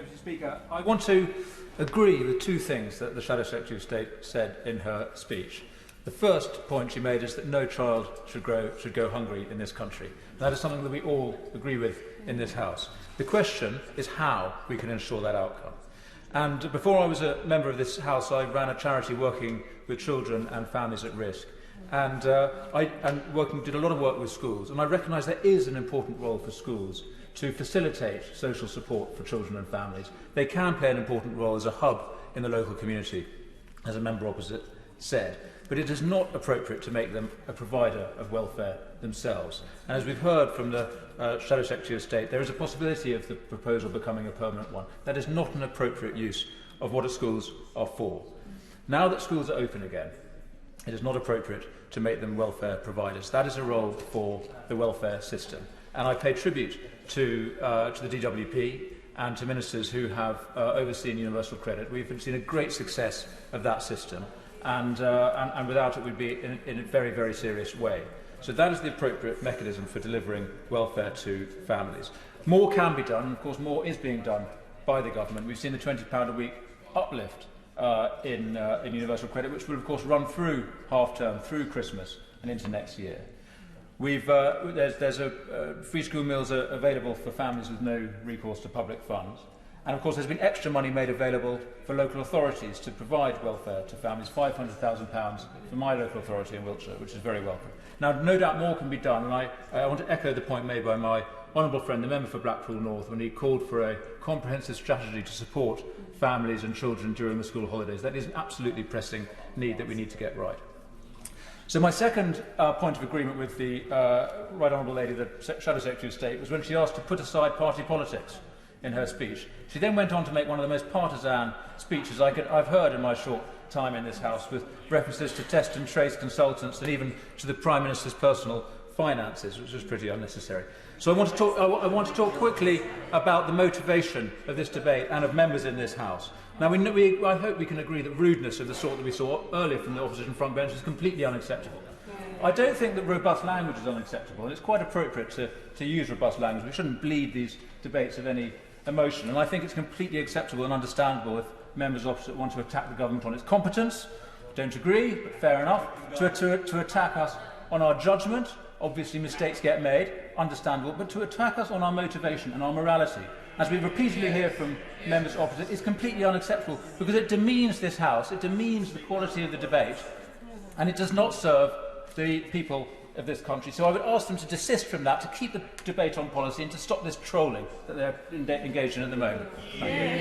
Deputy Speaker, I want to agree with two things that the Shadow Secretary of State said in her speech. The first point she made is that no child should go hungry in this country. That is something that we all agree with in this House. The question is how we can ensure that outcome. And before I was a member of this House, I ran a charity working with children and families at risk. And did a lot of work with schools. And I recognise there is an important role for schools to facilitate social support for children and families. They can play an important role as a hub in the local community, as a member opposite said. But it is not appropriate to make them a provider of welfare themselves. And as we've heard from the Shadow Secretary of State, there is a possibility of the proposal becoming a permanent one. That is not an appropriate use of what schools are for. Now that schools are open again, it is not appropriate to make them welfare providers. That is a role for the welfare system. And I pay tribute to the DWP and to ministers who have overseen universal credit. We've seen a great success of that system, and without it we'd be in a very, very serious way. So that is the appropriate mechanism for delivering welfare to families. More can be done, and of course more is being done by the government. We've seen the £20 a week uplift in universal credit, which will of course run through half-term, through Christmas and into next year. There's free school meals are available for families with no recourse to public funds. And of course there's been extra money made available for local authorities to provide welfare to families, £500,000 for my local authority in Wiltshire, which is very welcome. Now, no doubt more can be done, and I want to echo the point made by my honourable friend, the member for Blackpool North, when he called for a comprehensive strategy to support families and children during the school holidays. That is an absolutely pressing need that we need to get right. So my second point of agreement with the Right Honourable Lady, the Shadow Secretary of State, was when she asked to put aside party politics in her speech. She then went on to make one of the most partisan speeches I've heard in my short time in this House, with references to test and trace consultants and even to the Prime Minister's personal finances, which was pretty unnecessary. So I want to talk quickly about the motivation of this debate and of members in this House. Now, I hope we can agree that rudeness of the sort that we saw earlier from the opposition front bench is completely unacceptable. I don't think that robust language is unacceptable, and it's quite appropriate to use robust language. We shouldn't bleed these debates of any emotion, and I think it's completely acceptable and understandable if members opposite want to attack the government on its competence. Don't agree, but fair enough. To attack us on our judgment. Obviously mistakes get made, understandable, but to attack us on our motivation and our morality, as we repeatedly hear from members opposite, is completely unacceptable, because it demeans this House, it demeans the quality of the debate, and it does not serve the people of this country. So I would ask them to desist from that, to keep the debate on policy and to stop this trolling that they're engaged in at the moment. Thank you.